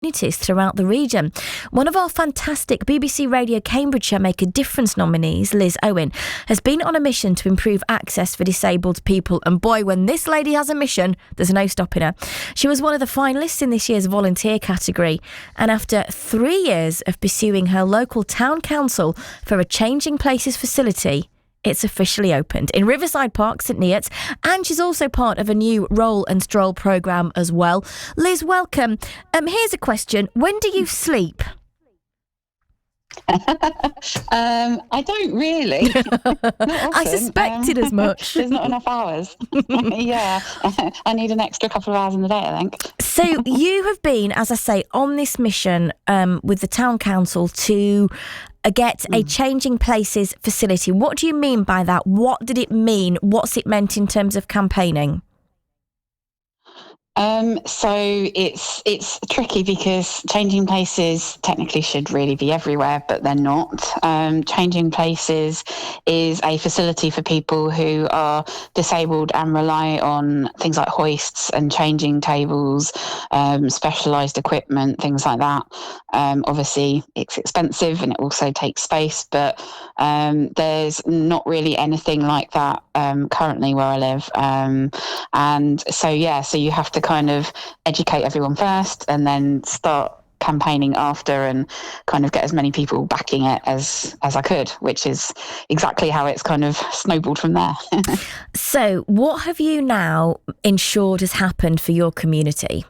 communities throughout the region. One of our fantastic BBC Radio Cambridgeshire Make a Difference nominees, Liz Owen, has been on a mission to improve access for disabled people. And boy, when this lady has a mission, there's no stopping her. She was one of the finalists in this year's volunteer category. And after 3 years of pursuing her local town council for a changing places facility, it's officially opened in Riverside Park, St Neots, and she's also part of a new Roll and Stroll programme as well. Liz, welcome. Here's a question. When do you sleep? I don't really. I suspected as much. There's not enough hours. Yeah, I need an extra couple of hours in the day, I think. So you have been, as I say, on this mission with the town council to get a changing places facility. What do you mean by that? What did it mean? What's it meant in terms of campaigning? So it's tricky because changing places technically should really be everywhere, but they're not. Changing places is a facility for people who are disabled and rely on things like hoists and changing tables, specialised equipment, things like that. Obviously, it's expensive and it also takes space, but there's not really anything like that currently where I live. And so you have to kind of educate everyone first and then start campaigning after and kind of get as many people backing it as I could, which is exactly how it's kind of snowballed from there. So what have you now ensured has happened for your community?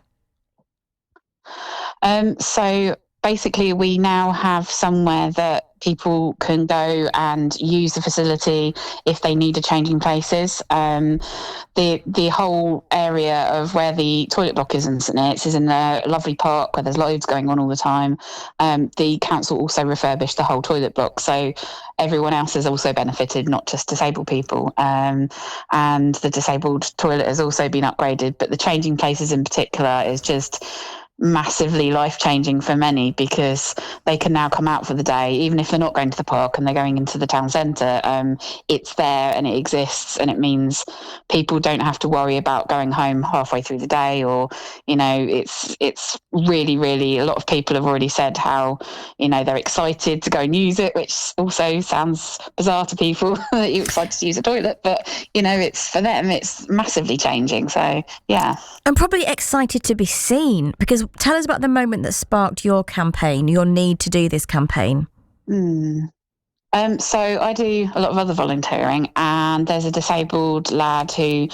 So basically we now have somewhere that people can go and use the facility if they need a changing places. The whole area of where the toilet block is in St Neots is in a lovely park where there's loads going on all the time. The council also refurbished the whole toilet block, so everyone else has also benefited, not just disabled people. And the disabled toilet has also been upgraded, but the changing places in particular is just massively life-changing for many because they can now come out for the day, even if they're not going to the park and they're going into the town centre. It's there and it exists, and it means people don't have to worry about going home halfway through the day, or it's really, really, a lot of people have already said how they're excited to go and use it, which also sounds bizarre to people that you're excited to use a toilet, but it's for them, it's massively changing. So yeah, I'm probably excited to be seen, because tell us about the moment that sparked your campaign, your need to do this campaign. So I do a lot of other volunteering, and there's a disabled lad who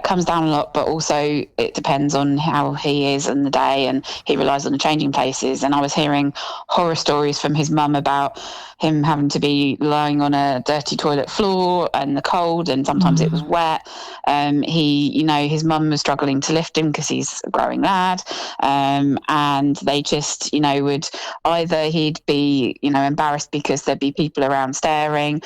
comes down a lot, but also it depends on how he is in the day, and he relies on the changing places. And I was hearing horror stories from his mum about him having to be lying on a dirty toilet floor and the cold, and sometimes it was wet. His mum was struggling to lift him because he's a growing lad, and they just, would either he'd be, embarrassed because there'd be people around staring,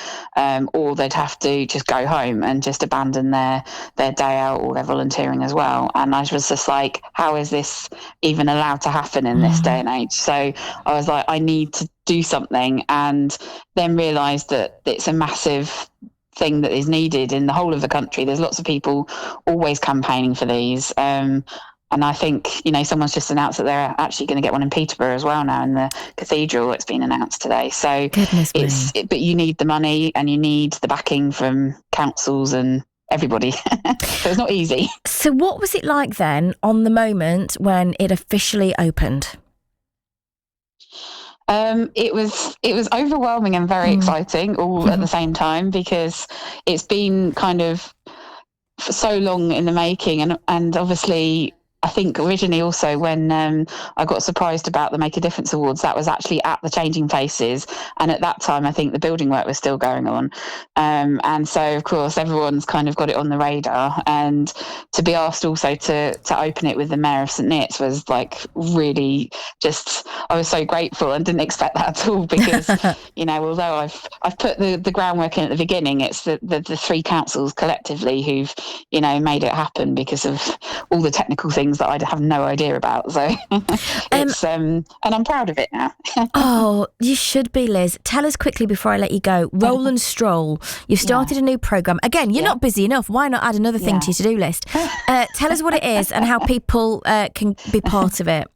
or they'd have to just go home and just abandon their day out or their volunteering as well. And I was just like, how is this even allowed to happen in this day and age? So I was like, I need to do something, and then realised that it's a massive thing that is needed in the whole of the country. There's lots of people always campaigning for these. And I think, someone's just announced that they're actually going to get one in Peterborough as well now in the cathedral. It's been announced today. So but you need the money and you need the backing from councils and everybody. So it's not easy. So what was it like then on the moment when it officially opened? It was overwhelming and very exciting all at the same time, because it's been kind of for so long in the making, and obviously I think originally also when I got surprised about the Make a Difference Awards, that was actually at the changing places, and at that time I think the building work was still going on, and so of course everyone's kind of got it on the radar, and to be asked also to open it with the Mayor of St Neots was like really just, I was so grateful and didn't expect that at all, because although I've put the groundwork in at the beginning, it's the three councils collectively who've made it happen because of all the technical things that I have no idea about. So it's and I'm proud of it now. Oh, you should be, Liz. Tell us quickly before I let you go. Roll and Stroll. You've started a new programme. Again, you're not busy enough. Why not add another thing to your to-do list? Tell us what it is and how people can be part of it.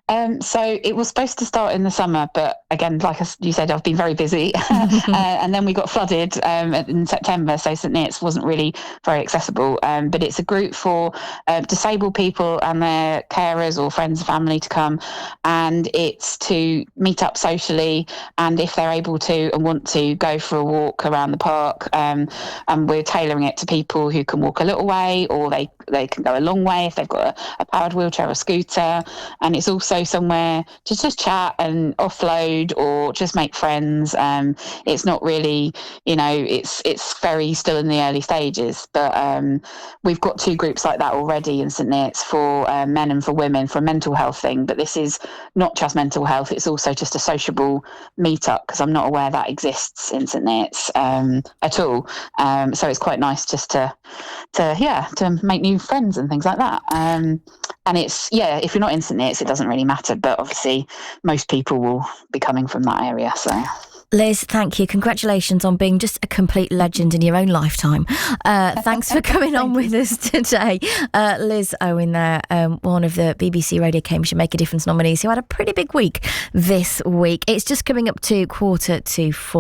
So it was supposed to start in the summer, but again, like you said, I've been very busy. And then we got flooded in September, so St Neots wasn't really very accessible. But it's a group for disabled people and their carers or friends and family to come, and it's to meet up socially, and if they're able to and want to, go for a walk around the park. And we're tailoring it to people who can walk a little way, or they can go a long way if they've got a powered wheelchair or scooter. And it's also somewhere to just chat and offload or just make friends. It's not really, it's very still in the early stages, but we've got 2 groups like that already in St Neots for men and for women for a mental health thing. But this is not just mental health, it's also just a sociable meetup, because I'm not aware that exists in St Neots at all. So it's quite nice just to make new friends and things like that. And it's, if you're not in St Neots, it doesn't really matter. But obviously, most people will be coming from that area. So, Liz, thank you. Congratulations on being just a complete legend in your own lifetime. Thanks for coming on with us today. Liz Owen there, one of the BBC Radio Cambridgeshire Make a Difference nominees, who had a pretty big week this week. It's just coming up to 4:45.